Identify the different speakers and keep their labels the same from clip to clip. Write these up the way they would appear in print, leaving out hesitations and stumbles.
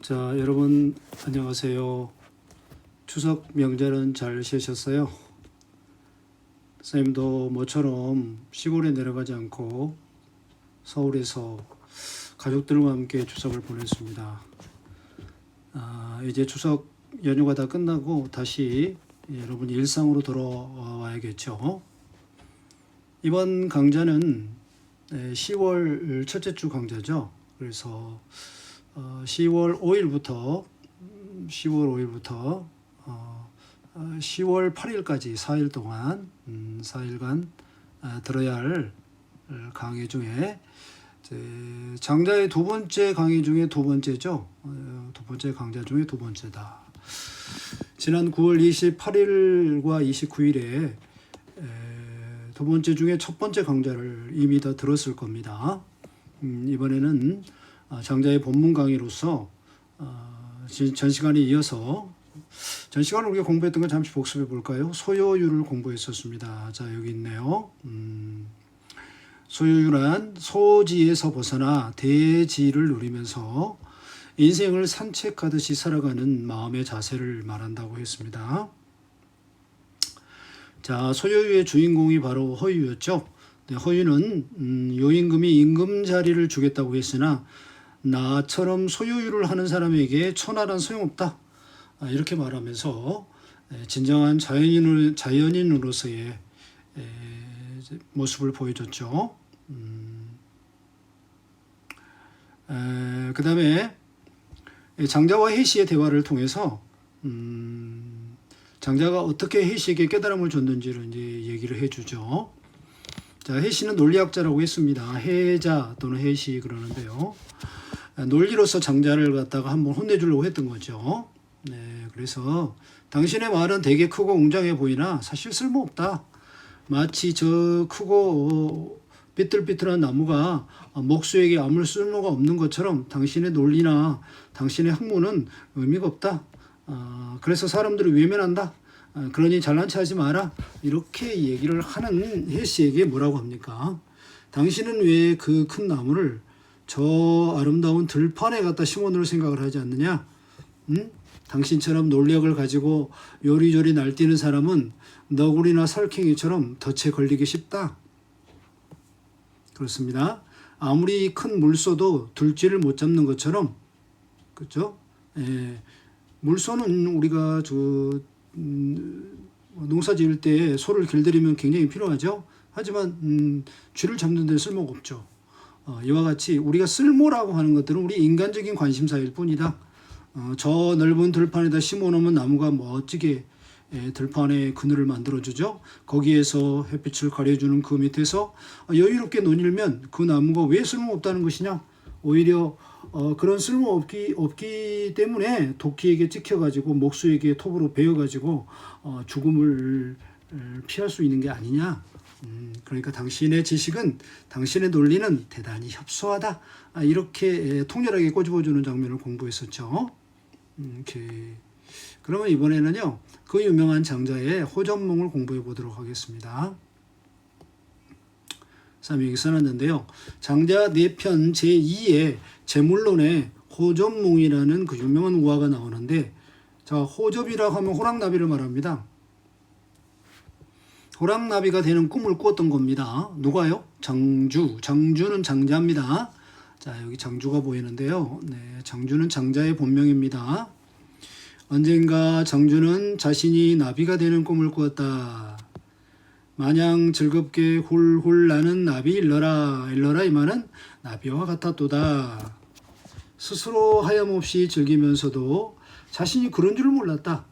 Speaker 1: 자, 여러분 안녕하세요. 추석 명절은 잘 지내셨어요? 선생님도 모처럼 시골에 내려가지 않고 서울에서 가족들과 함께 추석을 보냈습니다. 이제 추석 연휴가 다 끝나고 다시 여러분 일상으로 돌아와야겠죠. 이번 강좌는 10월 첫째 주 강좌죠. 그래서 10월 5일부터 10월 8일까지 4일 동안 4일간 들어야 할 강의 중에 장자의 두 번째 강의 중에 두 번째죠. 두 번째 강좌 중에 두 번째다. 지난 9월 28일과 29일에 두 번째 중에 첫 번째 강좌를 이미 다 들었을 겁니다. 이번에는 장자의 본문 강의로서 전 시간에 이어서 전 시간에 우리가 공부했던 거 잠시 복습해 볼까요? 소요율을 공부했었습니다. 자, 여기 있네요. 소요율은 소지에서 벗어나 대지를 누리면서 인생을 산책하듯이 살아가는 마음의 자세를 말한다고 했습니다. 자, 소요율의 주인공이 바로 허유였죠. 네, 허유는 요임금이 임금자리를 주겠다고 했으나 나처럼 소유율을 하는 사람에게 천하란 소용없다. 이렇게 말하면서 진정한 자연인으로서의 모습을 보여줬죠. 그 다음에 장자와 해시의 대화를 통해서 장자가 어떻게 해시에게 깨달음을 줬는지를 이제 얘기를 해주죠. 자, 해시는 논리학자라고 했습니다. 해자 또는 해시 그러는데요. 논리로서 장자를 갖다가 한번 혼내주려고 했던 거죠. 네, 그래서 당신의 말은 되게 크고 웅장해 보이나 사실 쓸모없다. 마치 저 크고 삐뚤삐뚤한 나무가 목수에게 아무 쓸모가 없는 것처럼 당신의 논리나 당신의 학문은 의미가 없다. 그래서 사람들이 외면한다. 그러니 잘난 체 하지 마라. 이렇게 얘기를 하는 해시에게 뭐라고 합니까? 당신은 왜 그 큰 나무를 저 아름다운 들판에 갖다 심어놓을 생각을 하지 않느냐? 당신처럼 논리학을 가지고 요리조리 날뛰는 사람은 너구리나 설캥이처럼 덫에 걸리기 쉽다. 그렇습니다. 아무리 큰 물소도 둘지를 못 잡는 것처럼, 그렇죠? 물소는 우리가 농사 지을 때 소를 길들이면 굉장히 필요하죠. 하지만 쥐를 잡는 데 쓸모가 없죠. 이와 같이 우리가 쓸모라고 하는 것들은 우리 인간적인 관심사일 뿐이다. 저 넓은 들판에다 심어놓으면 나무가 멋지게 들판에 그늘을 만들어주죠. 거기에서 햇빛을 가려주는 그 밑에서 여유롭게 논일면 그 나무가 왜 쓸모없다는 것이냐. 오히려 그런 쓸모없기 때문에 도끼에게 찍혀가지고 목수에게 톱으로 베어가지고 죽음을 피할 수 있는 게 아니냐. 그러니까 당신의 지식은, 당신의 논리는 대단히 협소하다. 이렇게 통렬하게 꼬집어주는 장면을 공부했었죠. 그러면 이번에는요, 그 유명한 장자의 호전몽을 공부해 보도록 하겠습니다. 여기 써놨는데요. 장자 4편 제2의 제물론에 호접몽이라는 그 유명한 우화가 나오는데, 자, 호접이라고 하면 호랑나비를 말합니다. 호랑나비가 되는 꿈을 꾸었던 겁니다. 누가요? 장주. 장주는 장자입니다. 자, 여기 장주가 보이는데요. 네, 장주는 장자의 본명입니다. 언젠가 장주는 자신이 나비가 되는 꿈을 꾸었다. 마냥 즐겁게 훌훌 나는 나비 일러라. 일러라 이 말은 나비와 같았도다. 스스로 하염없이 즐기면서도 자신이 그런 줄 몰랐다.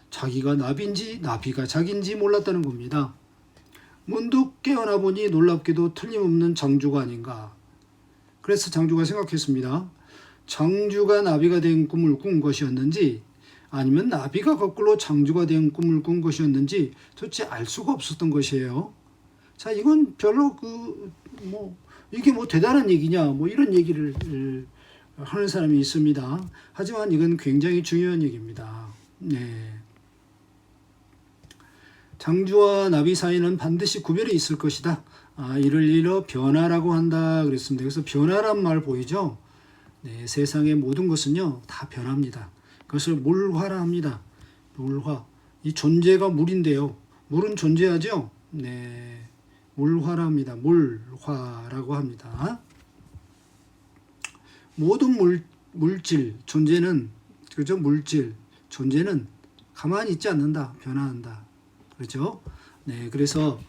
Speaker 1: 자기가 나비인지 나비가 자기인지 몰랐다는 겁니다. 문득 깨어나 보니 놀랍게도 틀림없는 장주가 아닌가. 그래서 장주가 생각했습니다. 장주가 나비가 된 꿈을 꾼 것이었는지 아니면 나비가 거꾸로 장주가 된 꿈을 꾼 것이었는지 도대체 알 수가 없었던 것이에요. 자, 이건 별로 이게 대단한 얘기냐 이런 얘기를 하는 사람이 있습니다. 하지만 이건 굉장히 중요한 얘기입니다. 네. 장주와 나비 사이는 반드시 구별이 있을 것이다. 이를 일러 변화라고 한다 그랬습니다. 그래서 변화란 말 보이죠? 네, 세상의 모든 것은요 다 변합니다. 그것을 물화라 합니다. 물화. 이 존재가 물인데요. 물은 존재하죠. 네, 물화라 합니다. 물화라고 합니다. 모든 물질 존재는 그죠? 물질 존재는 가만히 있지 않는다. 변화한다. 그렇죠? 네, 그래서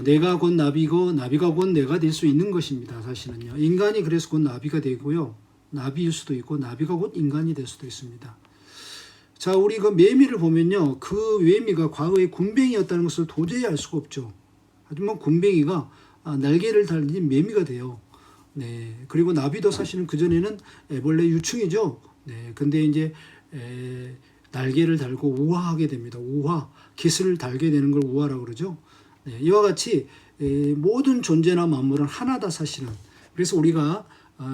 Speaker 1: 내가 곧 나비고 나비가 곧 내가 될 수 있는 것입니다. 사실은요. 인간이 그래서 곧 나비가 되고요. 나비일 수도 있고 나비가 곧 인간이 될 수도 있습니다. 자, 우리 그 매미를 보면요. 그 매미가 과거에 군뱅이였다는 것을 도저히 알 수가 없죠. 하지만 군뱅이가 날개를 달린 매미가 돼요. 네. 그리고 나비도 사실은 그전에는 애벌레 유충이죠. 네. 근데 이제 날개를 달고 우화하게 됩니다. 우화. 깃을 달게 되는 걸 우화라고 그러죠. 네. 이와 같이 모든 존재나 만물은 하나다 사실은. 그래서 우리가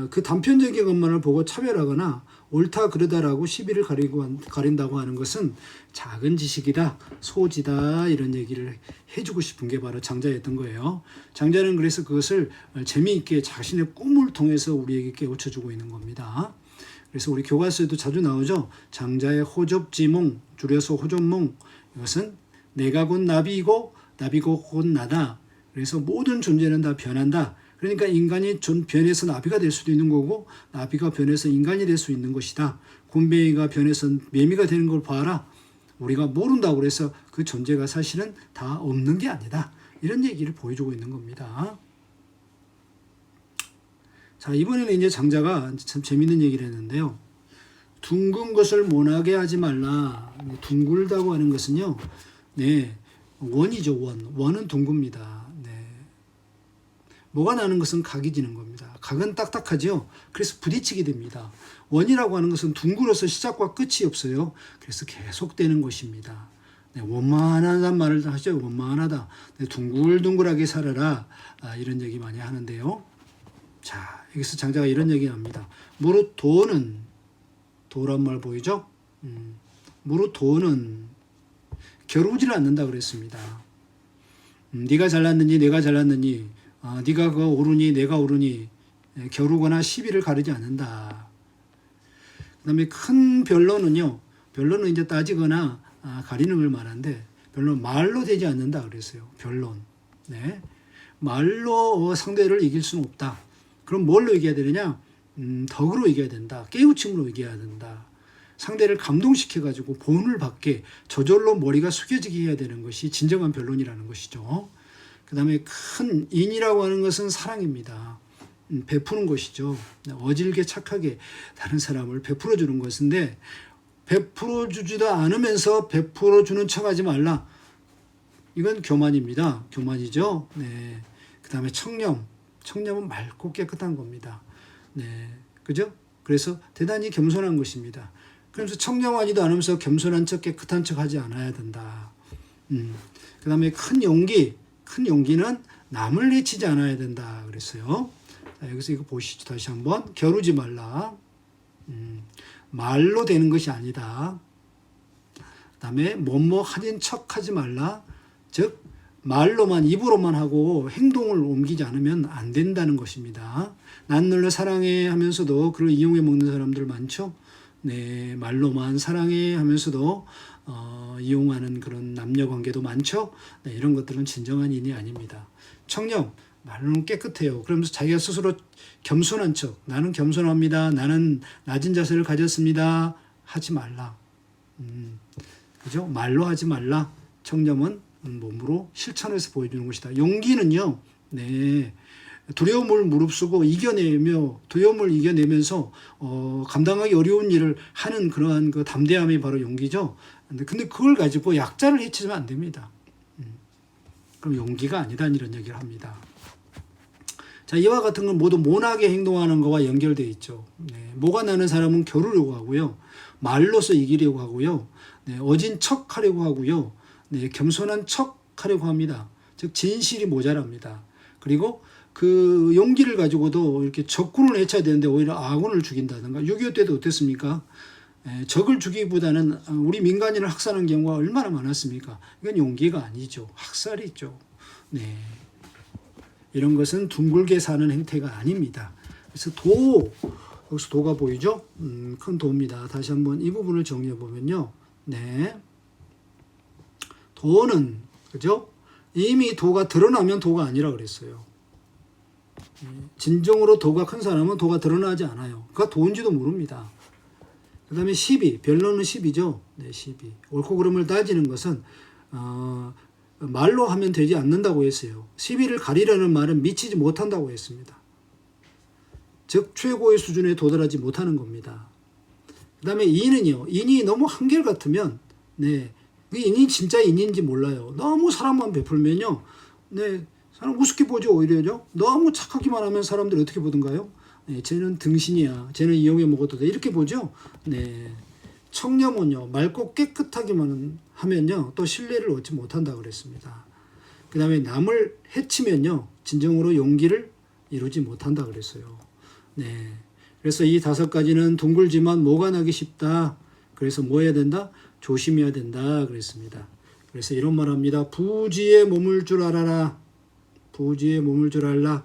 Speaker 1: 그 단편적인 것만을 보고 차별하거나 옳다 그르다라고 시비를 가린다고 하는 것은 작은 지식이다, 소지다 이런 얘기를 해주고 싶은 게 바로 장자였던 거예요. 장자는 그래서 그것을 재미있게 자신의 꿈을 통해서 우리에게 깨우쳐주고 있는 겁니다. 그래서 우리 교과서에도 자주 나오죠. 장자의 호접지몽, 줄여서 호접몽. 이것은 내가 곧 나비이고 나비가 곧 나다. 그래서 모든 존재는 다 변한다. 그러니까 인간이 변해서 나비가 될 수도 있는 거고 나비가 변해서 인간이 될 수 있는 것이다. 곰뱅이가 변해서 매미가 되는 걸 봐라. 우리가 모른다고 그래서 그 존재가 사실은 다 없는 게 아니다. 이런 얘기를 보여주고 있는 겁니다. 자, 이번에는 이제 장자가 참 재밌는 얘기를 했는데요. 둥근 것을 모나게 하지 말라. 둥글다고 하는 것은요. 네, 원이죠. 원은 둥굽니다. 뭐가 나는 것은 각이 지는 겁니다. 각은 딱딱하죠. 그래서 부딪히게 됩니다. 원이라고 하는 것은 둥글어서 시작과 끝이 없어요. 그래서 계속되는 것입니다. 네, 원만하다는 말을 하죠. 원만하다. 네, 둥글둥글하게 살아라. 이런 얘기 많이 하는데요. 자, 여기서 장자가 이런 얘기를 합니다. 무릇 도는 도란 말 보이죠? 무릇 도는 겨루지를 않는다 그랬습니다. 네가 잘났느니 내가 잘났느니 네가 그 옳으니 내가 옳으니 겨루거나 시비를 가르지 않는다. 그 다음에 큰 변론은요. 변론은 이제 따지거나 가리는 걸 말하는데 변론 말로 되지 않는다 그랬어요. 변론. 네. 말로 상대를 이길 수는 없다. 그럼 뭘로 이겨야 되느냐? 덕으로 이겨야 된다. 깨우침으로 이겨야 된다. 상대를 감동시켜가지고 본을 받게 저절로 머리가 숙여지게 해야 되는 것이 진정한 변론이라는 것이죠. 그 다음에 큰 인이라고 하는 것은 사랑입니다. 베푸는 것이죠. 어질게 착하게 다른 사람을 베풀어 주는 것인데 베풀어 주지도 않으면서 베풀어 주는 척하지 말라. 이건 교만입니다. 교만이죠. 네. 그 다음에 청렴. 청렴은 맑고 깨끗한 겁니다. 네. 그죠? 그래서 대단히 겸손한 것입니다. 그래서 청렴하지도 않으면서 겸손한 척 깨끗한 척 하지 않아야 된다. 그 다음에 큰 용기. 큰 용기는 남을 해치지 않아야 된다 그랬어요. 자, 여기서 이거 보시죠. 다시 한번. 겨루지 말라. 말로 되는 것이 아니다. 그 다음에 뭐뭐 하는 척하지 말라. 즉 말로만 입으로만 하고 행동을 옮기지 않으면 안 된다는 것입니다. 난 너를 사랑해 하면서도 그걸 이용해 먹는 사람들 많죠. 네, 말로만 사랑해 하면서도 이용하는 그런 남녀 관계도 많죠. 네, 이런 것들은 진정한 인이 아닙니다. 청렴, 말로는 깨끗해요. 그러면서 자기가 스스로 겸손한 척, 나는 겸손합니다. 나는 낮은 자세를 가졌습니다. 하지 말라. 그죠? 말로 하지 말라. 청렴은 몸으로 실천해서 보여주는 것이다. 용기는요, 네. 두려움을 무릅쓰고 두려움을 이겨내면서 감당하기 어려운 일을 하는 그러한 그 담대함이 바로 용기죠. 근데 그걸 가지고 약자를 해치면 안 됩니다. 그럼 용기가 아니다 이런 얘기를 합니다. 자, 이와 같은 건 모두 모나게 행동하는 것과 연결되어 있죠. 네, 뭐가 나는 사람은 겨루려고 하고요. 말로서 이기려고 하고요. 네, 어진 척 하려고 하고요. 네, 겸손한 척 하려고 합니다. 즉 진실이 모자랍니다. 그리고 그 용기를 가지고도 이렇게 적군을 해쳐야 되는데 오히려 아군을 죽인다든가 6.25 때도 어땠습니까? 적을 죽이기보다는 우리 민간인을 학살하는 경우가 얼마나 많았습니까? 이건 용기가 아니죠. 학살이죠. 네. 이런 것은 둥글게 사는 행태가 아닙니다. 그래서 거기서 도가 보이죠? 큰 도입니다. 다시 한번 이 부분을 정리해 보면요. 네. 도는, 그죠? 이미 도가 드러나면 도가 아니라 그랬어요. 진정으로 도가 큰 사람은 도가 드러나지 않아요. 그가 도인지도 모릅니다. 그 다음에 시비, 변론은 시비죠. 네, 시비. 옳고 그름을 따지는 것은 말로 하면 되지 않는다고 했어요. 시비를 가리려는 말은 미치지 못한다고 했습니다. 즉 최고의 수준에 도달하지 못하는 겁니다. 그 다음에 인은요. 인이 너무 한결같으면 네, 그 인이 진짜 인인지 몰라요. 너무 사랑만 베풀면요. 네, 사람 우습게 보죠. 오히려요. 너무 착하기만 하면 사람들이 어떻게 보던가요? 네, 쟤는 등신이야. 쟤는 이용해 먹어도 돼. 이렇게 보죠. 네, 청렴은요. 맑고 깨끗하기만 하면요. 또 신뢰를 얻지 못한다 그랬습니다. 그 다음에 남을 해치면요. 진정으로 용기를 이루지 못한다 그랬어요. 네, 그래서 이 5가지는 둥글지만 뭐가 나기 쉽다. 그래서 뭐 해야 된다? 조심해야 된다 그랬습니다. 그래서 이런 말 합니다. 부지에 머물 줄 알아라. 부지에 머물 줄 알라.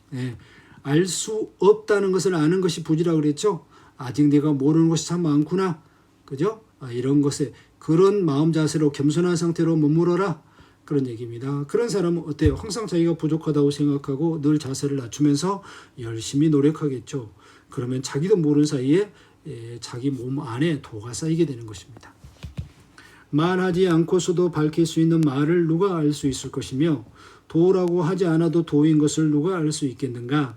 Speaker 1: 네, 알 수 없다는 것을 아는 것이 부지라고 그랬죠. 아직 내가 모르는 것이 참 많구나. 그죠? 이런 것에 그런 마음 자세로 겸손한 상태로 머물러라. 그런 얘기입니다. 그런 사람은 어때요? 항상 자기가 부족하다고 생각하고 늘 자세를 낮추면서 열심히 노력하겠죠. 그러면 자기도 모르는 사이에 자기 몸 안에 도가 쌓이게 되는 것입니다. 말하지 않고서도 밝힐 수 있는 말을 누가 알 수 있을 것이며 도라고 하지 않아도 도인 것을 누가 알 수 있겠는가?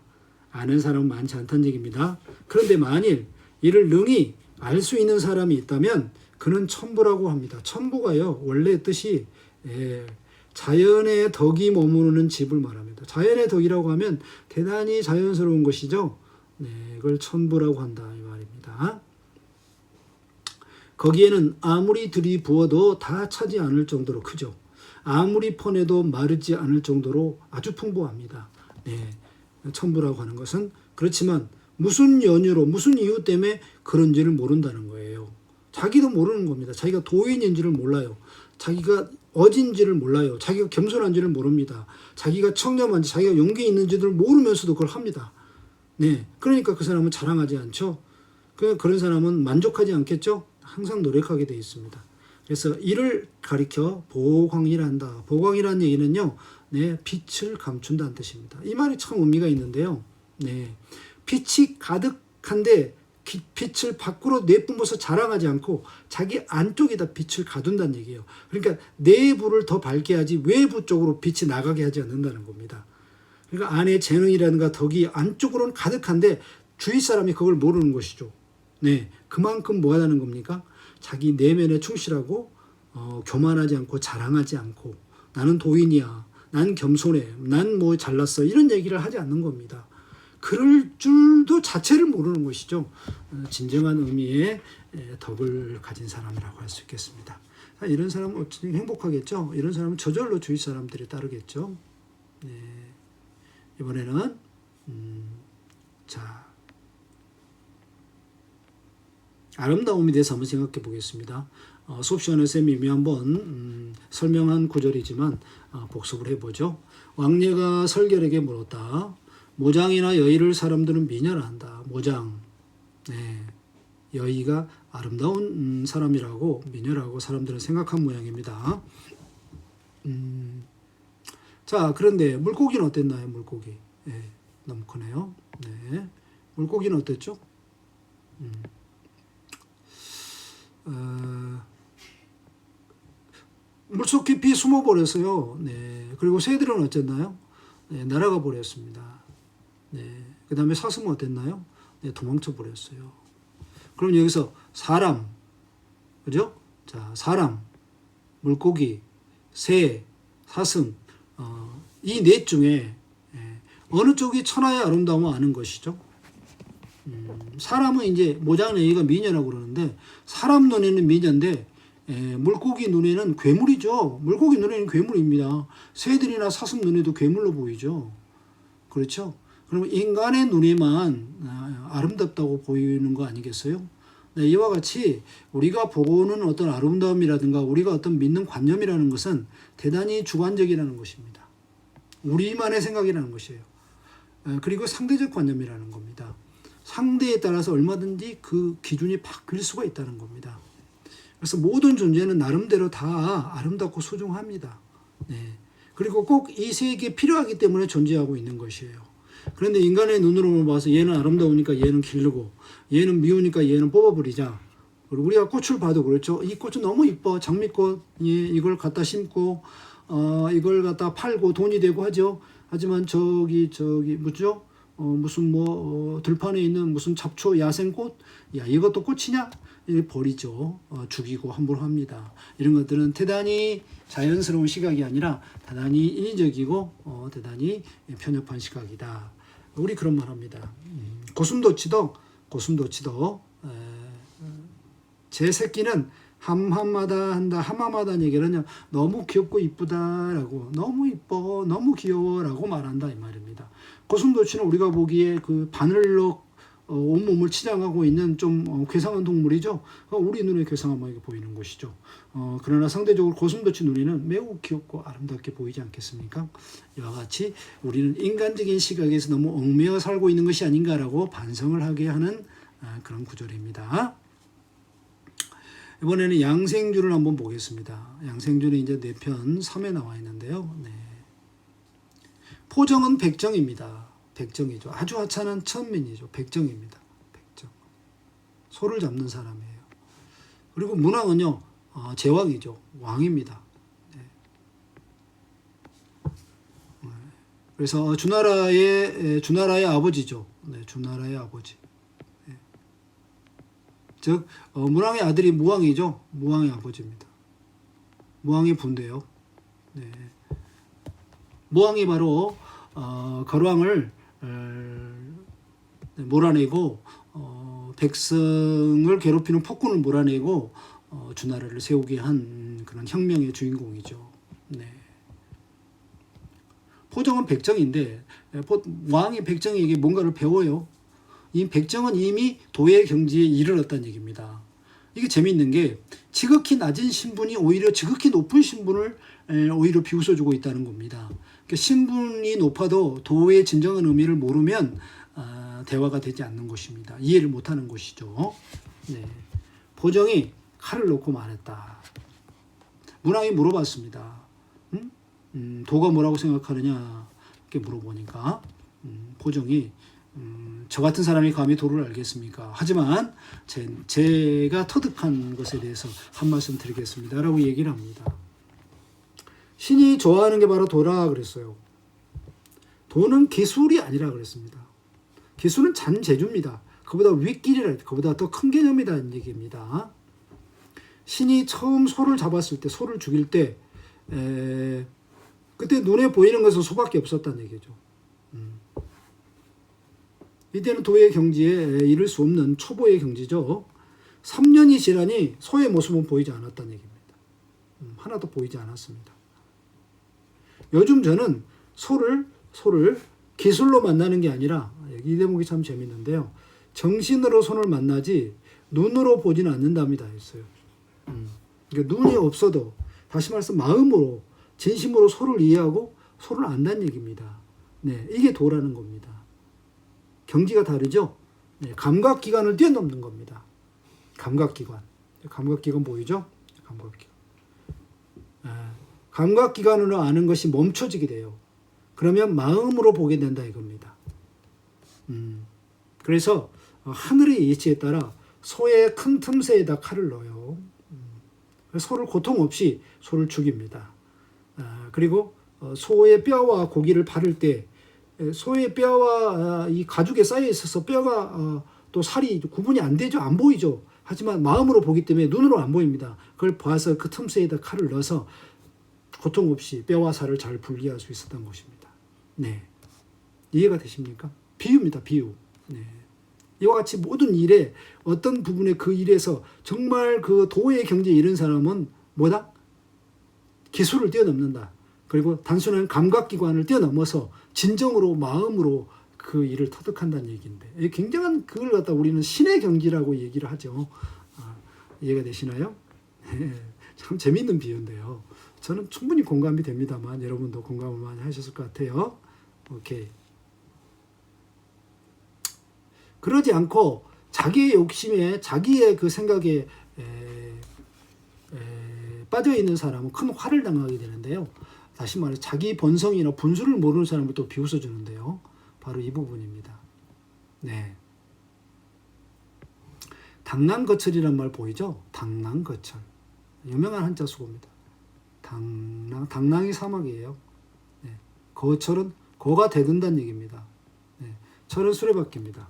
Speaker 1: 아는 사람은 많지 않다는 얘기입니다. 그런데 만일 이를 능히 알 수 있는 사람이 있다면 그는 천부라고 합니다. 천부가요. 원래 뜻이 자연의 덕이 머무르는 집을 말합니다. 자연의 덕이라고 하면 대단히 자연스러운 것이죠. 네, 그걸 천부라고 한다 이 말입니다. 거기에는 아무리 들이부어도 다 차지 않을 정도로 크죠. 아무리 퍼내도 마르지 않을 정도로 아주 풍부합니다. 네, 천부라고 하는 것은 그렇지만 무슨 연유로 무슨 이유 때문에 그런지를 모른다는 거예요. 자기도 모르는 겁니다. 자기가 도인인지를 몰라요. 자기가 어진지를 몰라요. 자기가 겸손한지를 모릅니다. 자기가 청렴한지 자기가 용기 있는지를 모르면서도 그걸 합니다. 네, 그러니까 그 사람은 자랑하지 않죠. 그런 사람은 만족하지 않겠죠. 항상 노력하게 되어 있습니다. 그래서 이를 가리켜 보광이란다. 보광이라는 얘기는요, 네, 빛을 감춘다는 뜻입니다. 이 말이 참 의미가 있는데요. 네, 빛이 가득한데 빛을 밖으로 내뿜어서 자랑하지 않고 자기 안쪽에다 빛을 가둔다는 얘기예요. 그러니까 내부를 더 밝게 하지 외부 쪽으로 빛이 나가게 하지 않는다는 겁니다. 그러니까 안에 재능이라든가 덕이 안쪽으로는 가득한데 주위 사람이 그걸 모르는 것이죠. 네, 그만큼 뭐 하다는 겁니까? 자기 내면에 충실하고 교만하지 않고 자랑하지 않고 나는 도인이야, 난 겸손해, 난 뭐 잘났어 이런 얘기를 하지 않는 겁니다. 그럴 줄도 자체를 모르는 것이죠. 진정한 의미의 덕을 가진 사람이라고 할 수 있겠습니다. 이런 사람은 어찌 행복하겠죠. 이런 사람은 저절로 주위 사람들이 따르겠죠. 네. 이번에는 자 아름다움에 대해서 한번 생각해 보겠습니다. 수업 시간에 쌤이 한번 설명한 구절이지만 복습을 해보죠. 왕래가 설결에게 물었다. 모장이나 여의를 사람들은 미녀라한다. 모장, 네, 여의가 아름다운 사람이라고 미녀라고 사람들은 생각한 모양입니다. 자, 그런데 물고기는 어땠나요? 물고기, 네, 너무 크네요. 네, 물고기는 어땠죠? 물속 깊이 숨어버렸어요. 네, 그리고 새들은 어쨌나요? 네, 날아가 버렸습니다. 네, 그 다음에 사슴은 어땠나요? 네, 도망쳐 버렸어요. 그럼 여기서 사람, 그죠? 자, 사람, 물고기, 새, 사슴, 이 넷 중에 어느 쪽이 천하의 아름다움을 아는 것이죠? 사람은 이제 모장의 얘기가 미녀라고 그러는데 사람 눈에는 미녀인데 물고기 눈에는 괴물이죠. 물고기 눈에는 괴물입니다. 새들이나 사슴 눈에도 괴물로 보이죠. 그렇죠? 그러면 인간의 눈에만 아름답다고 보이는 거 아니겠어요? 네, 이와 같이 우리가 보고는 어떤 아름다움이라든가 우리가 어떤 믿는 관념이라는 것은 대단히 주관적이라는 것입니다. 우리만의 생각이라는 것이에요. 그리고 상대적 관념이라는 겁니다. 상대에 따라서 얼마든지 그 기준이 바뀔 수가 있다는 겁니다. 그래서 모든 존재는 나름대로 다 아름답고 소중합니다. 네. 그리고 꼭 이 세계에 필요하기 때문에 존재하고 있는 것이에요. 그런데 인간의 눈으로만 봐서 얘는 아름다우니까 얘는 기르고 얘는 미우니까 얘는 뽑아버리자. 그리고 우리가 꽃을 봐도 그렇죠. 이 꽃은 너무 이뻐. 장미꽃. 이걸 갖다 심고 이걸 갖다 팔고 돈이 되고 하죠. 하지만 저기 뭐죠? 무슨 들판에 있는 무슨 잡초 야생꽃? 야, 이것도 꽃이냐? 이렇게 버리죠. 죽이고 함부로 합니다. 이런 것들은 대단히 자연스러운 시각이 아니라 대단히 인위적이고 대단히 편협한 시각이다. 우리 그런 말 합니다. 고슴도치도 제 새끼는 함함마다 한다. 함함하다는 얘기는 너무 귀엽고 이쁘다라고, 너무 이뻐, 너무 귀여워라고 말한다 이 말입니다. 고슴도치는 우리가 보기에 그 바늘로 온몸을 치장하고 있는 좀 괴상한 동물이죠. 우리 눈에 괴상하게 보이는 것이죠. 그러나 상대적으로 고슴도치 눈에는 매우 귀엽고 아름답게 보이지 않겠습니까? 이와 같이 우리는 인간적인 시각에서 너무 얽매여 살고 있는 것이 아닌가라고 반성을 하게 하는 그런 구절입니다. 이번에는 양생주를 한번 보겠습니다. 양생주는 이제 4편 3에 나와 있는데요. 네. 포정은 백정입니다. 백정이죠. 아주 하찮은 천민이죠. 백정입니다. 백정. 소를 잡는 사람이에요. 그리고 문왕은요, 제왕이죠. 왕입니다. 네. 그래서 주나라의 아버지죠. 네, 주나라의 아버지. 네. 즉 문왕의 아들이 무왕이죠. 무왕의 아버지입니다. 무왕의 부인데요. 네. 무왕이 바로 거왕을 몰아내고 백성을 괴롭히는 폭군을 몰아내고 주나라를 세우게 한 그런 혁명의 주인공이죠. 네. 포정은 백정인데 왕이 백정에게 뭔가를 배워요. 이 백정은 이미 도의 경지에 이르렀다는 얘기입니다. 이게 재미있는 게 지극히 낮은 신분이 오히려 지극히 높은 신분을 오히려 비웃어주고 있다는 겁니다. 그러니까 신분이 높아도 도의 진정한 의미를 모르면 대화가 되지 않는 것입니다. 이해를 못하는 것이죠. 네. 포정이 칼을 놓고 말했다. 문왕이 물어봤습니다. 도가 뭐라고 생각하느냐 이렇게 물어보니까 포정이 저 같은 사람이 감히 도를 알겠습니까? 하지만 제가 터득한 것에 대해서 한 말씀 드리겠습니다. 라고 얘기를 합니다. 신이 좋아하는 게 바로 도라 그랬어요. 도는 기술이 아니라 그랬습니다. 기술은 잔재주입니다. 그보다 윗길이라, 그보다 더 큰 개념이라는 얘기입니다. 신이 처음 소를 잡았을 때, 소를 죽일 때, 그때 눈에 보이는 것은 소밖에 없었다는 얘기죠. 이때는 도의 경지에 이를 수 없는 초보의 경지죠. 3년이 지나니 소의 모습은 보이지 않았다는 얘기입니다. 하나도 보이지 않았습니다. 요즘 저는 소를 기술로 만나는 게 아니라, 이 대목이 참 재밌는데요. 정신으로 손을 만나지 눈으로 보지는 않는답니다 했어요. 그러니까 눈이 없어도, 다시 말해서 마음으로, 진심으로 소를 이해하고 소를 안다는 얘기입니다. 네, 이게 도라는 겁니다. 경지가 다르죠? 네, 감각기관을 뛰어넘는 겁니다. 감각기관 보이죠? 감각기관. 감각기관으로 아는 것이 멈춰지게 돼요. 그러면 마음으로 보게 된다 이겁니다. 그래서 하늘의 예치에 따라 소의 큰 틈새에다 칼을 넣어요. 소를 고통 없이 소를 죽입니다. 그리고 소의 뼈와 고기를 바를 때 소의 뼈와 이 가죽에 쌓여 있어서 뼈가 또 살이 구분이 안 되죠. 안 보이죠. 하지만 마음으로 보기 때문에 눈으로 안 보입니다. 그걸 봐서 그 틈새에다 칼을 넣어서 고통 없이 뼈와 살을 잘 분리할 수 있었던 것입니다. 네, 이해가 되십니까? 비유입니다. 비유. 네. 이와 같이 모든 일에 어떤 부분에 그 일에서 정말 그 도의 경지에 이른 사람은 뭐다? 기술을 뛰어넘는다. 그리고 단순한 감각기관을 뛰어넘어서 진정으로 마음으로 그 일을 터득한다는 얘기인데, 굉장한 그걸 갖다 우리는 신의 경지라고 얘기를 하죠. 이해가 되시나요? 참 재미있는 비유인데요. 저는 충분히 공감이 됩니다만 여러분도 공감을 많이 하셨을 것 같아요. 오케이. 그러지 않고 자기의 욕심에 자기의 그 생각에 빠져 있는 사람은 큰 화를 당하게 되는데요. 다시 말해 자기 본성이나 분수를 모르는 사람을 또 비웃어 주는데요. 바로 이 부분입니다. 네. 당랑거철이란 말 보이죠? 당랑거철. 유명한 한자 수고입니다. 당랑이 사막이에요. 네. 거철은 거가 대든다는 얘기입니다. 네. 철은 수레바퀴입니다.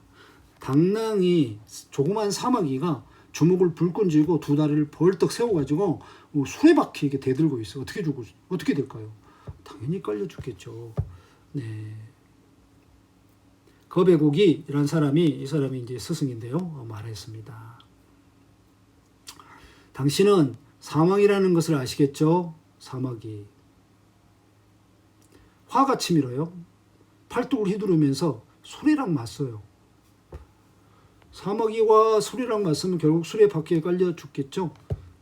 Speaker 1: 당랑이 조그만 사마귀가 주먹을 불끈 쥐고 두 다리를 벌떡 세워가지고 수레바퀴에게 대들고 있어. 어떻게 될까요? 당연히 깔려 죽겠죠. 네. 거배국이라는 이 사람이 이제 스승인데요. 말했습니다. 당신은 사막이라는 것을 아시겠죠? 사막이. 화가 치밀어요. 팔뚝을 휘두르면서 수레랑 맞서요. 사마귀와 수레랑 맞서면 결국 수레 바퀴에 깔려 죽겠죠.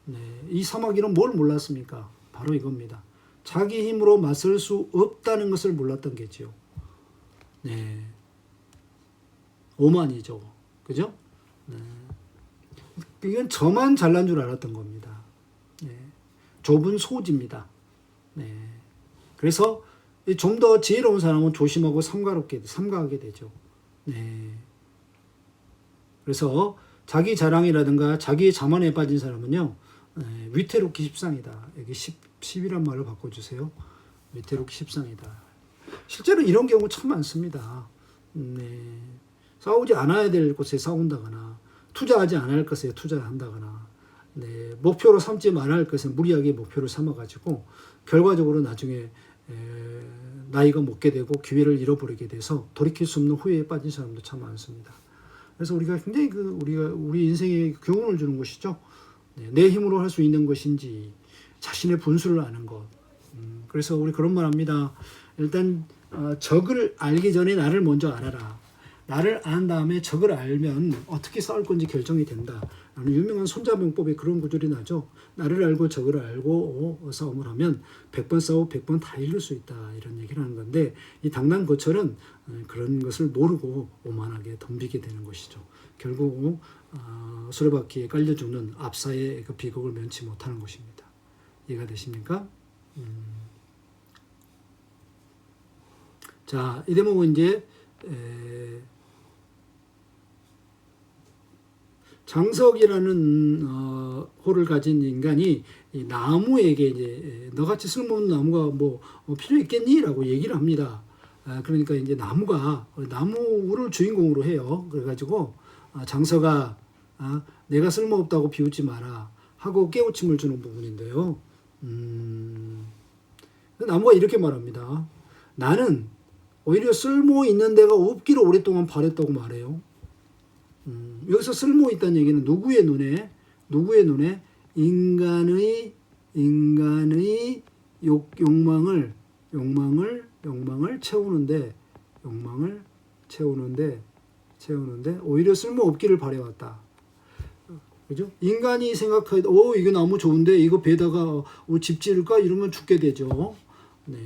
Speaker 1: 네, 이 사마귀는 뭘 몰랐습니까? 바로 이겁니다. 자기 힘으로 맞설 수 없다는 것을 몰랐던 게지요. 네, 오만이죠. 그죠? 네. 이건 저만 잘난 줄 알았던 겁니다. 네, 좁은 소지입니다. 네, 그래서 좀 더 지혜로운 사람은 조심하고 삼가하게 되죠. 네. 그래서 자기 자랑이라든가 자기 자만에 빠진 사람은요, 위태롭기 십상이다. 여기 10이란 말을 바꿔주세요. 위태롭기 십상이다. 실제로 이런 경우 참 많습니다. 네. 싸우지 않아야 될 곳에 싸운다거나, 투자하지 않아야 할 것에 투자한다거나, 네. 목표로 삼지 말아야 할 것에 무리하게 목표를 삼아가지고, 결과적으로 나중에 나이가 먹게 되고 기회를 잃어버리게 돼서 돌이킬 수 없는 후회에 빠진 사람도 참 많습니다. 그래서 우리가 굉장히 우리 인생에 교훈을 주는 것이죠. 네, 내 힘으로 할 수 있는 것인지 자신의 분수를 아는 것. 그래서 우리 그런 말 합니다. 일단 적을 알기 전에 나를 먼저 알아라. 나를 안 다음에 적을 알면 어떻게 싸울 건지 결정이 된다. 라는 유명한 손자병법에 그런 구절이 나죠. 나를 알고 적을 알고 싸움을 하면 100번 싸우고 100번 다 이길 수 있다. 이런 얘기를 하는 건데 이 당랑거철은 그런 것을 모르고 오만하게 덤비게 되는 것이죠. 결국 수레바퀴에 깔려 죽는 압사의 그 비극을 면치 못하는 것입니다. 이해가 되십니까? 자, 이 대목은 이제 장석이라는 호를 가진 인간이 이 나무에게 이제 너같이 쓸모없는 나무가 뭐 필요 있겠니?라고 얘기를 합니다. 그러니까 이제 나무를 주인공으로 해요. 그래가지고 장석아, 내가 쓸모없다고 비웃지 마라 하고 깨우침을 주는 부분인데요. 나무가 이렇게 말합니다. 나는 오히려 쓸모 있는 데가 없기를 오랫동안 바랬다고 말해요. 여기서 쓸모 있다는 얘기는 누구의 눈에 인간의 욕망을 채우는데 오히려 쓸모 없기를 바래왔다. 그죠? 인간이 생각하기에 이거 나무 좋은데 이거 배다가 집 지을까 이러면 죽게 되죠. 네.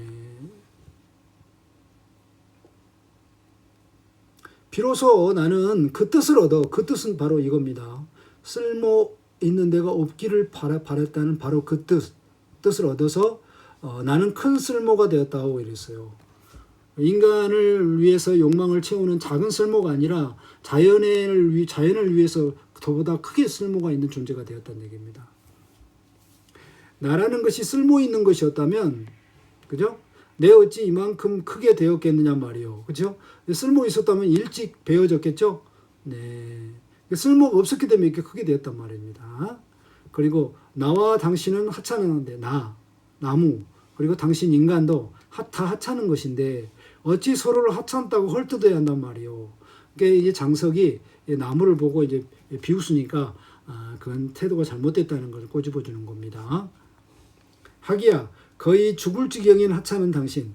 Speaker 1: 비로소 나는 그 뜻을 얻어. 그 뜻은 바로 이겁니다. 쓸모 있는 데가 없기를 바랬다는 바로 그 뜻을 얻어서 나는 큰 쓸모가 되었다고 이랬어요. 인간을 위해서 욕망을 채우는 작은 쓸모가 아니라 자연을 위해서 더보다 크게 쓸모가 있는 존재가 되었다는 얘기입니다. 나라는 것이 쓸모 있는 것이었다면, 그죠? 내 어찌 이만큼 크게 되었겠느냐 말이요. 그죠? 쓸모 있었다면 일찍 베어졌겠죠? 네. 쓸모가 없었기 때문에 이렇게 크게 되었단 말입니다. 그리고 나와 당신은 하찮은데, 나무, 그리고 당신 인간도 다 하찮은 것인데, 어찌 서로를 하찮다고 헐뜯어야 한단 말이요. 그러니까 이제 장석이 나무를 보고 이제 비웃으니까, 그건 태도가 잘못됐다는 걸 꼬집어 주는 겁니다. 하기야, 거의 죽을 지경인 하찮은 당신,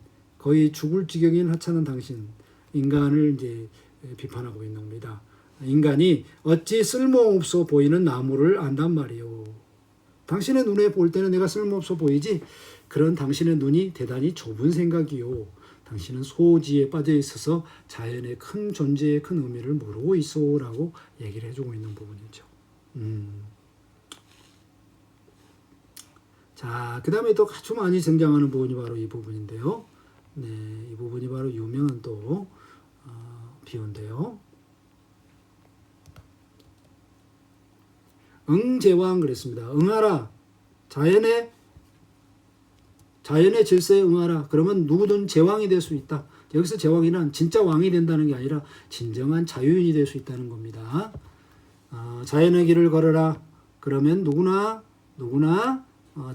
Speaker 1: 인간을 이제 비판하고 있는 겁니다. 인간이 어찌 쓸모없어 보이는 나무를 안단 말이요. 당신의 눈에 볼 때는 내가 쓸모없어 보이지, 그런 당신의 눈이 대단히 좁은 생각이요. 당신은 소지에 빠져 있어서 자연의 큰 존재의 큰 의미를 모르고 있어라고 얘기를 해주고 있는 부분이죠. 자, 그 다음에 또 아주 많이 등장하는 부분이 바로 이 부분인데요. 네, 이 부분이 바로 유명한 또 비유인데요. 응제왕 그랬습니다. 응하라. 자연의 질서에 응하라. 그러면 누구든 제왕이 될 수 있다. 여기서 제왕이란 진짜 왕이 된다는 게 아니라 진정한 자유인이 될 수 있다는 겁니다. 자연의 길을 걸어라. 그러면 누구나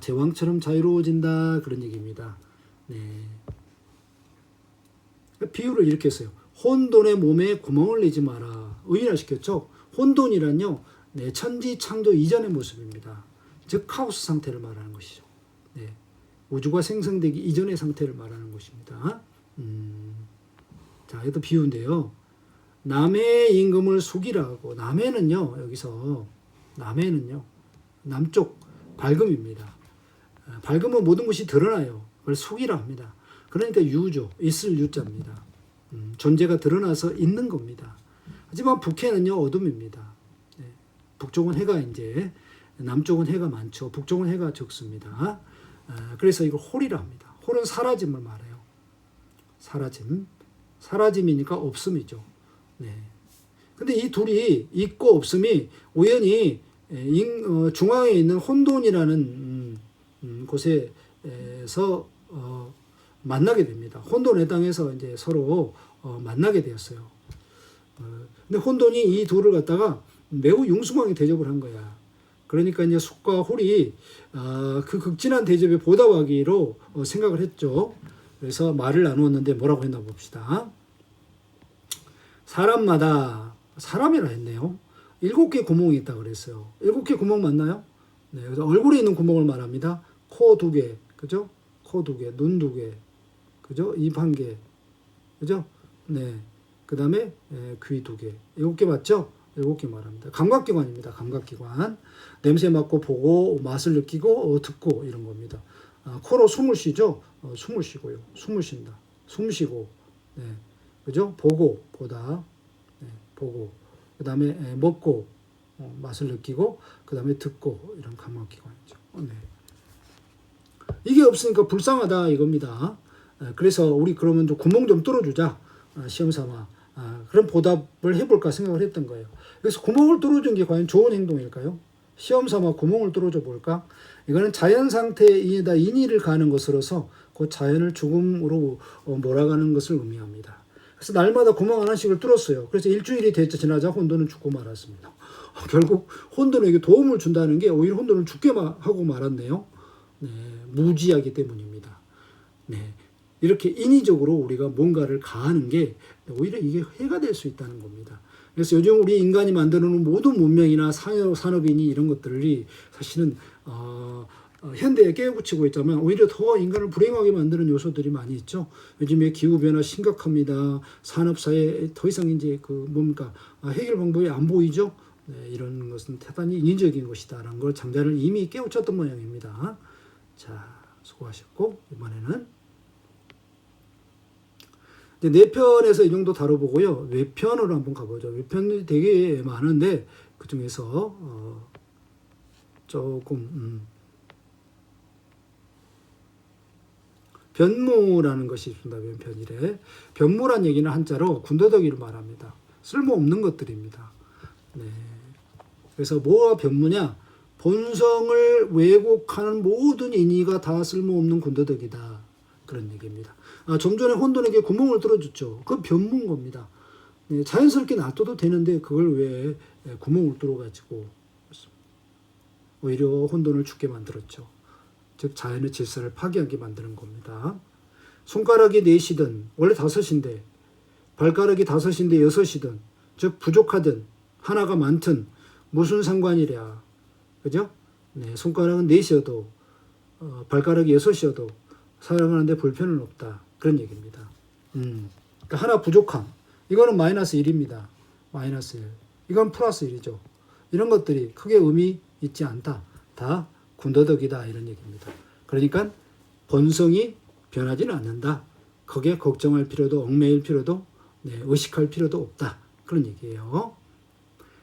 Speaker 1: 제왕처럼 자유로워진다. 그런 얘기입니다. 네. 비유를 이렇게 했어요. 혼돈의 몸에 구멍을 내지 마라. 의인화시켰죠. 혼돈이란요. 네, 천지 창조 이전의 모습입니다. 즉 카오스 상태를 말하는 것이죠. 네, 우주가 생성되기 이전의 상태를 말하는 것입니다. 자, 이것도 비유인데요. 남의 임금을 숙이라고. 남해는요, 여기서 남해는요, 남쪽 밝음입니다. 밝음은 모든 것이 드러나요. 그걸 숙이라 합니다. 그러니까 유죠. 있을 유자입니다. 존재가 드러나서 있는 겁니다. 하지만 북해는요, 어둠입니다. 네, 북쪽은 해가 이제, 남쪽은 해가 많죠. 북쪽은 해가 적습니다. 그래서 이걸 홀이라 합니다. 홀은 사라짐을 말해요. 사라짐이니까 없음이죠. 네. 근데 이 둘이 있고 없음이 우연히 중앙에 있는 혼돈이라는 곳에서 만나게 됩니다. 혼돈의 땅에서 이제 서로 만나게 되었어요. 근데 혼돈이 이 둘을 갖다가 매우 융숭하게 대접을 한 거야. 그러니까 이제 숙과 홀이 그 극진한 대접에 보답하기로 생각을 했죠. 그래서 말을 나누었는데 뭐라고 했나 봅시다. 사람이라 했네요. 7개 구멍이 있다 그랬어요. 7개 구멍 맞나요? 네, 그래서 얼굴에 있는 구멍을 말합니다. 코 2개, 그죠? 코 2개, 눈 2개, 그죠? 입 1개, 그죠? 네, 그 다음에 귀 2개, 7개 맞죠? 7개 말합니다. 감각기관입니다. 감각기관. 냄새 맡고 보고 맛을 느끼고 듣고 이런 겁니다. 코로 숨을 쉬죠. 숨을 쉬고요. 숨을 쉰다. 숨 쉬고, 네, 그죠? 보고 보다, 네, 보고. 그 다음에 먹고 맛을 느끼고, 그 다음에 듣고 이런 감각기관이죠. 네. 이게 없으니까 불쌍하다 이겁니다. 그래서 우리 그러면 좀 구멍 좀 뚫어주자. 시험 삼아. 그런 보답을 해볼까 생각을 했던 거예요. 그래서 구멍을 뚫어준 게 과연 좋은 행동일까요? 시험 삼아 구멍을 뚫어줘 볼까? 이거는 자연 상태에다 인의를 가는 것으로서 그 자연을 죽음으로 몰아가는 것을 의미합니다. 그래서 날마다 구멍 하나씩을 뚫었어요. 그래서 일주일이 지나자 혼돈은 죽고 말았습니다. 결국 혼돈에게 도움을 준다는 게 오히려 혼돈을 죽게 하고 말았네요. 네, 무지하기 때문입니다. 네, 이렇게 인위적으로 우리가 뭔가를 가하는 게 오히려 이게 해가 될 수 있다는 겁니다. 그래서 요즘 우리 인간이 만드는 모든 문명이나 산업이니 이런 것들이 사실은 현대에 깨우치고 있자면 오히려 더 인간을 불행하게 만드는 요소들이 많이 있죠. 요즘에 기후변화 심각합니다. 산업사회 더 이상 이제 해결 방법이 안 보이죠. 네, 이런 것은 대단히 인위적인 것이다라는 걸 장자를 이미 깨우쳤던 모양입니다. 자, 수고하셨고 이번에는 이제 내편에서 이 정도 다뤄보고요. 외편으로 한번 가보죠. 외편이 되게 많은데 그 중에서 조금 변무라는 것이 있습니다. 변이래. 변무란 얘기는 한자로 군더더기를 말합니다. 쓸모없는 것들입니다. 네. 그래서 뭐가 변무냐? 본성을 왜곡하는 모든 인의가 다 쓸모없는 군더더기다. 그런 얘기입니다. 좀 전에 혼돈에게 구멍을 뚫어줬죠. 그건 변무인 겁니다. 네, 자연스럽게 놔둬도 되는데 그걸 왜 구멍을 뚫어가지고 오히려 혼돈을 죽게 만들었죠. 즉 자연의 질서를 파괴하게 만드는 겁니다. 손가락이 4시든 원래 5인데 발가락이 5인데 6이든 즉 부족하든 하나가 많든 무슨 상관이랴. 그죠? 네, 손가락은 4이어도 발가락이 6이어도 사용하는데 불편은 없다. 그런 얘기입니다. 그러니까 하나 부족함. 이거는 마이너스 1입니다. 마이너스 1. 이건 플러스 1이죠. 이런 것들이 크게 의미 있지 않다. 다 군더더기다. 이런 얘기입니다. 그러니까 본성이 변하지는 않는다. 거기에 걱정할 필요도 얽매일 필요도 의식할 필요도 없다. 그런 얘기예요.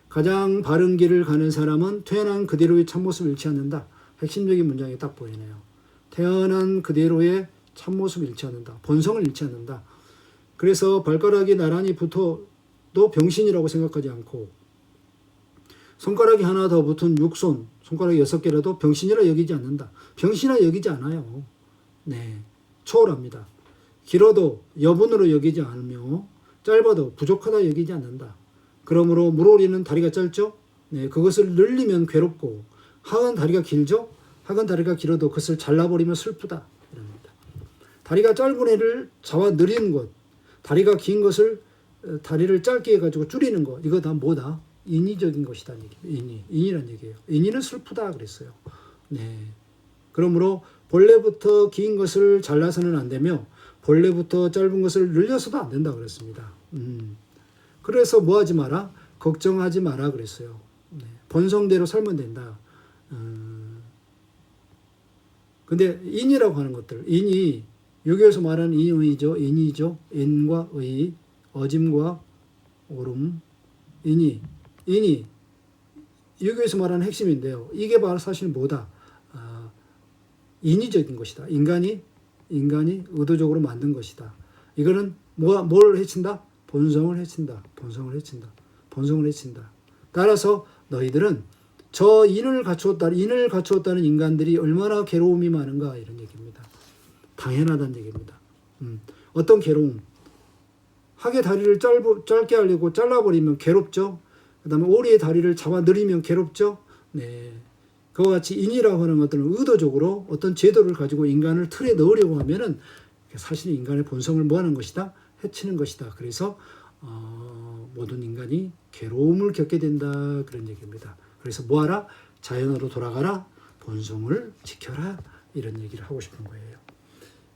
Speaker 1: 가장 바른 길을 가는 사람은 태어난 그대로의 참모습을 잃지 않는다. 핵심적인 문장이 딱 보이네요. 태어난 그대로의 참모습을 잃지 않는다. 본성을 잃지 않는다. 그래서 발가락이 나란히 붙어도 병신이라고 생각하지 않고 손가락이 하나 더 붙은 육손, 손가락이 6개라도 병신이라 여기지 않는다. 병신이라 여기지 않아요. 초월합니다. 길어도 여분으로 여기지 않으며 짧아도 부족하다 여기지 않는다. 그러므로 물오리는 다리가 짧죠? 그것을 늘리면 괴롭고 학은 다리가 길죠? 학은 다리가 길어도 그것을 잘라버리면 슬프다. 이랍니다. 다리가 짧은 애를 잡아 느리는 것, 다리가 긴 것을 다리를 짧게 해가지고 줄이는 것, 이거 다 뭐다? 인위적인 것이다. 인위란 얘기예요. 인위는 슬프다 그랬어요. 그러므로 본래부터 긴 것을 잘라서는 안 되며 본래부터 짧은 것을 늘려서도 안 된다 그랬습니다. 그래서 뭐 하지 마라? 걱정하지 마라 그랬어요. 본성대로 살면 된다. 근데 인이라고 하는 것들, 인이 여기에서 말하는 인의죠. 인이죠. 인과 의, 어짐과 오름, 인이 여기에서 말하는 핵심인데요. 이게 바로 사실 뭐다? 인위적인 것이다. 인간이 의도적으로 만든 것이다. 이거는 뭘 해친다? 본성을 해친다. 본성을 해친다. 따라서 너희들은 저 인을 갖추었다는 인간들이 얼마나 괴로움이 많은가 이런 얘기입니다. 당연하다는 얘기입니다. 어떤 괴로움? 학의 다리를 짧게 하려고 잘라버리면 괴롭죠. 그 다음에 오리의 다리를 잡아 늘리면 괴롭죠. 그와 같이 인이라고 하는 것들은 의도적으로 어떤 제도를 가지고 인간을 틀에 넣으려고 하면은 사실 인간의 본성을 뭐하는 것이다? 해치는 것이다. 그래서 모든 인간이 괴로움을 겪게 된다. 그런 얘기입니다. 그래서 뭐하라? 자연으로 돌아가라. 본성을 지켜라. 이런 얘기를 하고 싶은 거예요.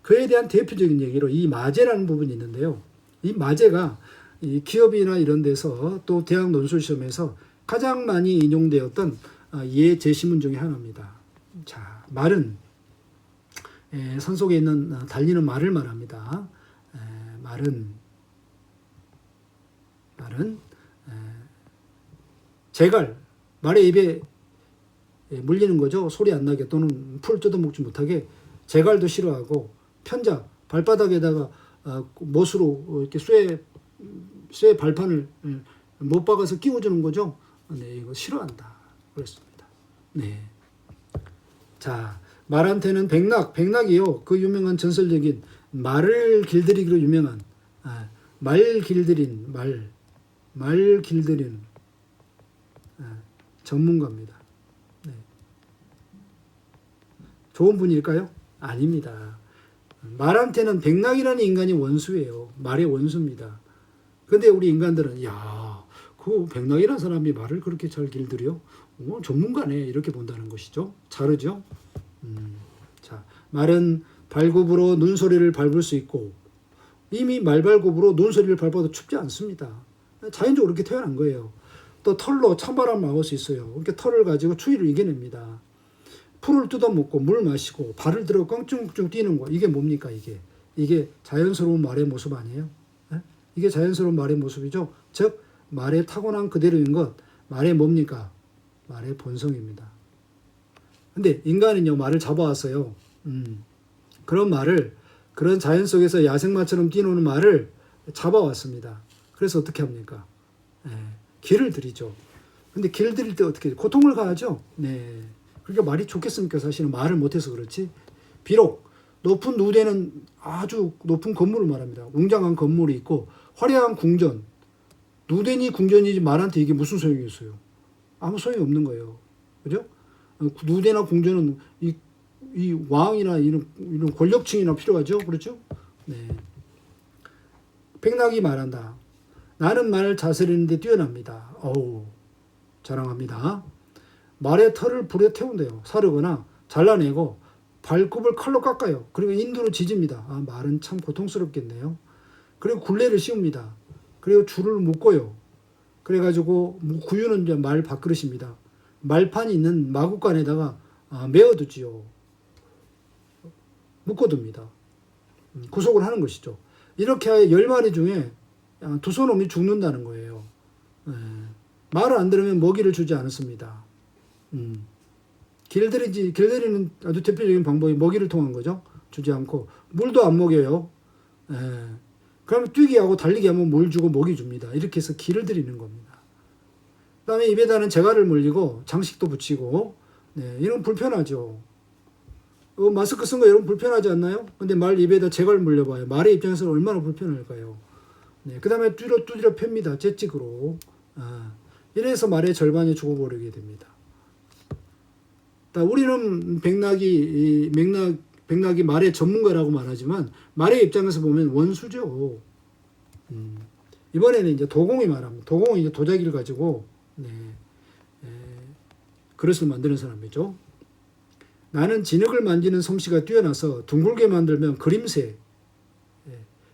Speaker 1: 그에 대한 대표적인 얘기로 이 마제라는 부분이 있는데요. 이 마제가 이 기업이나 이런 데서 또 대학 논술 시험에서 가장 많이 인용되었던 예제시문 중에 하나입니다. 자, 말은 산 속에 있는 달리는 말을 말합니다. 말은 제갈, 말의 입에 물리는 거죠. 소리 안 나게 또는 풀 뜯어먹지 못하게 제갈도 싫어하고 편자, 발바닥에다가 못으로 이렇게 쇠 발판을 못 박아서 끼워주는 거죠. 이거 싫어한다. 그렇습니다. 자, 말한테는 백낙이요. 그 유명한 전설적인 말을 길들이기로 유명한 말 길들인 전문가입니다. 좋은 분일까요? 아닙니다. 말한테는 백낙이라는 인간이 원수예요. 말의 원수입니다. 근데 우리 인간들은 그 백낙이라는 사람이 말을 그렇게 잘 길들여? 전문가네 이렇게 본다는 것이죠. 자르죠. 자, 말은 발굽으로 눈소리를 밟을 수 있고 이미 말발굽으로 눈소리를 밟아도 춥지 않습니다. 자연적으로 그렇게 태어난 거예요. 또 털로 찬바람 막을 수 있어요. 이렇게 털을 가지고 추위를 이겨냅니다. 풀을 뜯어먹고 물 마시고 발을 들어 껑충껑충 뛰는 거. 이게 뭡니까 이게 자연스러운 말의 모습 아니에요? 이게 자연스러운 말의 모습이죠. 즉 말의 타고난 그대로인 것. 말의 뭡니까? 말의 본성입니다. 근데 인간은요 말을 잡아왔어요. 그런 자연 속에서 야생마처럼 뛰노는 말을 잡아왔습니다. 그래서 어떻게 합니까? 길을 들이죠. 근데 길을 들일 때 어떻게 고통을 가하죠. 그러니까 말이 좋겠습니까? 사실은 말을 못해서 그렇지. 비록 높은 누대는 아주 높은 건물을 말합니다. 웅장한 건물이 있고 화려한 궁전. 누대니 궁전이지 말한테 이게 무슨 소용이 있어요? 아무 소용이 없는 거예요. 그죠? 누대나 궁전은 이 왕이나 이런 권력층이나 필요하죠. 그렇죠? 백낙이 말한다. 나는 말 다스리는데 뛰어납니다. 자랑합니다. 말의 털을 불에 태운대요. 사르거나 잘라내고 발굽을 칼로 깎아요. 그리고 인두로 지집니다. 말은 참 고통스럽겠네요. 그리고 굴레를 씌웁니다. 그리고 줄을 묶어요. 그래가지고 구유는 이제 말 밥그릇입니다. 말판이 있는 마구간에다가 메어두지요. 묶어둡니다. 구속을 하는 것이죠. 이렇게 하여 10마리 중에 두 소놈이 죽는다는 거예요. 예. 말을 안 들으면 먹이를 주지 않았습니다. 길들이는 아주 대표적인 방법이 먹이를 통한 거죠. 주지 않고 물도 안 먹여요. 예. 그러면 뛰기 하고 달리기 하면 물 주고 먹이 줍니다. 이렇게 해서 길을 들이는 겁니다. 그 다음에 입에다는 재갈을 물리고 장식도 붙이고, 네, 이런 불편하죠. 마스크 쓴 거 여러분 불편하지 않나요? 근데 말 입에다 재갈 물려봐요. 말의 입장에서는 얼마나 불편할까요? 네, 그 다음에 두드려 팹니다. 재찍으로. 이래서 말의 절반이 죽어버리게 됩니다. 우리는 백낙이 말의 전문가라고 말하지만 말의 입장에서 보면 원수죠. 이번에는 이제 도공이 말합니다. 도공은 이제 도자기를 가지고 그릇을 만드는 사람이죠. 나는 진흙을 만지는 솜씨가 뛰어나서 둥글게 만들면 그림새.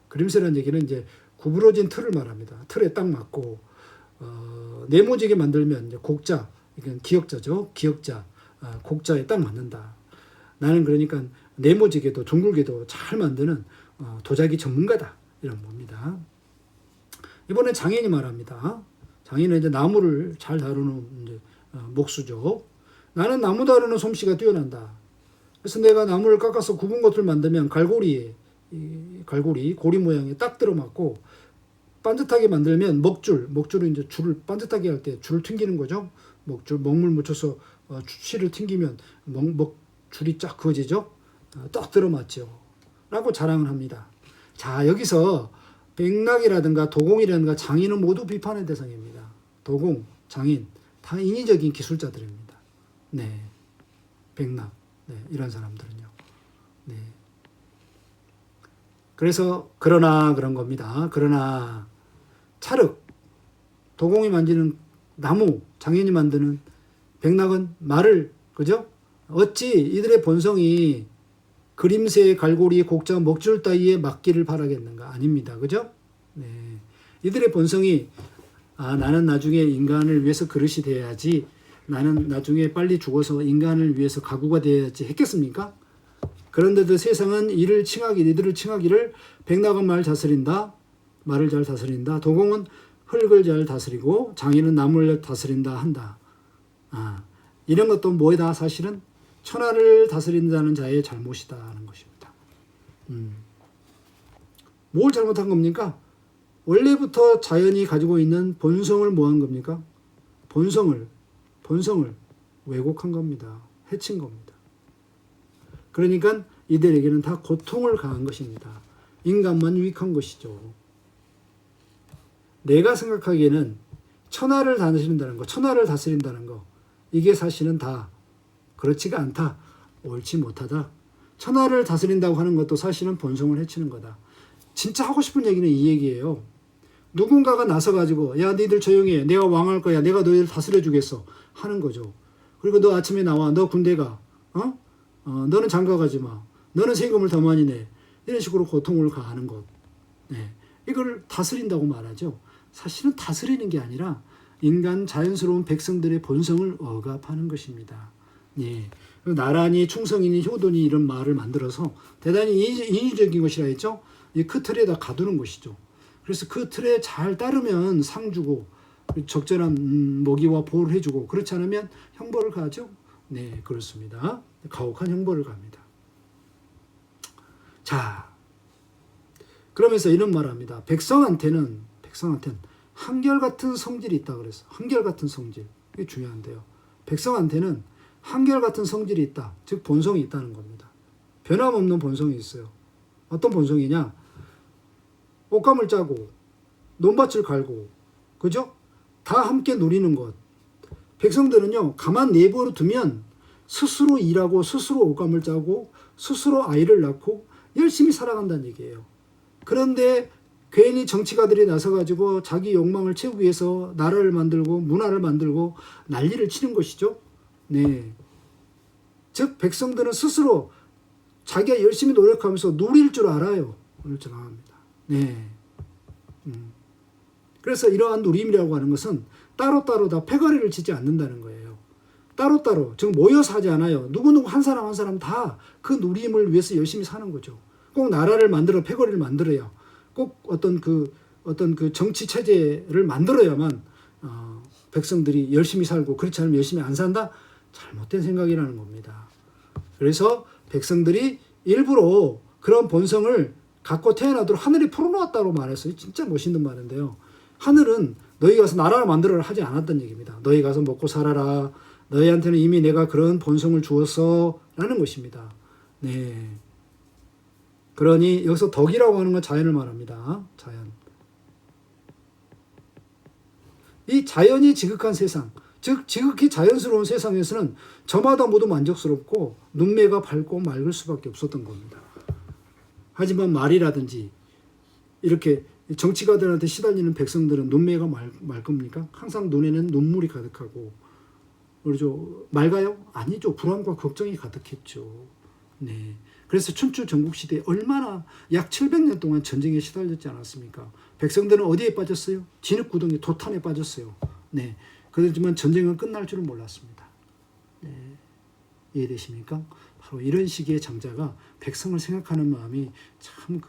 Speaker 1: 그림새라는 얘기는 이제 구부러진 틀을 말합니다. 틀에 딱 맞고 네모지게 만들면 이제 곡자, 이건 기역자죠. 기역자, 곡자에 딱 맞는다. 나는 그러니까 네모지게도 둥글게도 잘 만드는 도자기 전문가다. 이런 겁니다. 이번에 장인이 말합니다. 장인은 이제 나무를 잘 다루는 이제 목수죠. 나는 나무 다루는 솜씨가 뛰어난다. 그래서 내가 나무를 깎아서 굽은 것을 만들면 갈고리 고리 모양에 딱 들어맞고 반듯하게 만들면 먹줄은 이제 줄을 반듯하게 할 때 줄을 튕기는 거죠. 먹물 묻혀서 실을 튕기면 줄이 쫙 그어지죠. 딱 들어맞죠. 라고 자랑을 합니다. 자, 여기서 백낙이라든가 도공이라든가 장인은 모두 비판의 대상입니다. 도공, 장인 다 인위적인 기술자들입니다. 네, 백낙, 네, 이런 사람들은요. 네. 그래서 그러나 그런 겁니다. 그러나 찰흙, 도공이 만지는 나무, 장인이 만드는 백낙은 말을, 그죠? 어찌 이들의 본성이 그림새, 갈고리, 곡자, 먹줄 따위에 맞기를 바라겠는가? 아닙니다. 그죠? 네. 이들의 본성이 나는 나중에 인간을 위해서 그릇이 돼야지, 나는 나중에 빨리 죽어서 인간을 위해서 가구가 돼야지 했겠습니까? 그런데도 세상은 이들을 칭하기를 백낙은 말을 잘 다스린다. 도공은 흙을 잘 다스리고 장인은 나무를 다스린다 한다. 이런 것도 뭐다? 사실은 천하를 다스린다는 자의 잘못이다 하는 것입니다. 뭘 잘못한 겁니까? 원래부터 자연이 가지고 있는 본성을 뭐 한 겁니까? 본성을 왜곡한 겁니다. 해친 겁니다. 그러니까 이들에게는 다 고통을 가한 것입니다. 인간만 유익한 것이죠. 내가 생각하기에는 천하를 다스린다는 거, 이게 사실은 다 그렇지가 않다. 옳지 못하다. 천하를 다스린다고 하는 것도 사실은 본성을 해치는 거다. 진짜 하고 싶은 얘기는 이 얘기예요. 누군가가 나서가지고 야 너희들 조용히 해. 내가 왕할 거야. 내가 너희들 다스려 주겠어. 하는 거죠. 그리고 너 아침에 나와. 너 군대 가. 너는 장가 가지 마. 너는 세금을 더 많이 내. 이런 식으로 고통을 가하는 것. 네. 이걸 다스린다고 말하죠. 사실은 다스리는 게 아니라 인간 자연스러운 백성들의 본성을 억압하는 것입니다. 예. 나란히 충성이니 효도니 이런 말을 만들어서 대단히 인위적인 것이라 했죠. 그 틀에다 가두는 것이죠. 그래서 그 틀에 잘 따르면 상 주고 적절한 먹이와 보호를 해주고 그렇지 않으면 형벌을 가하죠. 네, 그렇습니다. 가혹한 형벌을 갑니다. 자, 그러면서 이런 말을 합니다. 백성한테는 한결같은 성질이 있다 그랬어. 한결같은 성질. 이게 중요한데요. 백성한테는 한결같은 성질이 있다. 즉 본성이 있다는 겁니다. 변함없는 본성이 있어요. 어떤 본성이냐? 옷감을 짜고 논밭을 갈고 그죠? 다 함께 누리는 것. 백성들은요. 가만 내버려 두면 스스로 일하고 스스로 옷감을 짜고 스스로 아이를 낳고 열심히 살아간다는 얘기예요. 그런데 괜히 정치가들이 나서가지고 자기 욕망을 채우기 위해서 나라를 만들고 문화를 만들고 난리를 치는 것이죠. 네. 즉 백성들은 스스로 자기가 열심히 노력하면서 누릴 줄 알아요. 누릴 줄 압니다. 네. 그래서 이러한 누림이라고 하는 것은 따로따로 다 패거리를 치지 않는다는 거예요. 따로따로, 즉 모여서 하지 않아요. 누구누구 한 사람 다 그 누림을 위해서 열심히 사는 거죠. 꼭 나라를 만들어 패거리를 만들어야 꼭 어떤 그 정치 체제를 만들어야만 백성들이 열심히 살고, 그렇지 않으면 열심히 안 산다? 잘못된 생각이라는 겁니다. 그래서 백성들이 일부러 그런 본성을 갖고 태어나도록 하늘이 풀어놓았다고 말했어요. 진짜 멋있는 말인데요. 하늘은 너희 가서 나라를 만들어라 하지 않았던 얘기입니다. 너희 가서 먹고 살아라. 너희한테는 이미 내가 그런 본성을 주었어 라는 것입니다. 네. 그러니 여기서 덕이라고 하는 건 자연을 말합니다. 자연. 이 자연이 지극한 세상, 즉 지극히 자연스러운 세상에서는 저마다 모두 만족스럽고 눈매가 밝고 맑을 수밖에 없었던 겁니다. 하지만 말이라든지 이렇게 정치가들한테 시달리는 백성들은 눈매가 맑습니까? 항상 눈에는 눈물이 가득하고, 그러죠. 맑아요? 아니죠. 불안과 걱정이 가득했죠. 네. 그래서 춘추 전국시대에 얼마나 약 700년 동안 전쟁에 시달렸지 않았습니까? 백성들은 어디에 빠졌어요? 진흙구덩이 도탄에 빠졌어요. 네. 그렇지만 전쟁은 끝날 줄은 몰랐습니다. 네. 이해되십니까? 바로 이런 시기의 장자가 백성을 생각하는 마음이 참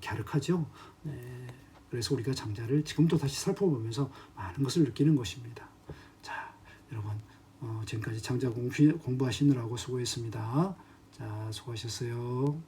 Speaker 1: 갸륵하죠. 네. 그래서 우리가 장자를 지금도 다시 살펴보면서 많은 것을 느끼는 것입니다. 자, 여러분, 지금까지 장자 공부하시느라고 수고했습니다. 자, 수고하셨어요.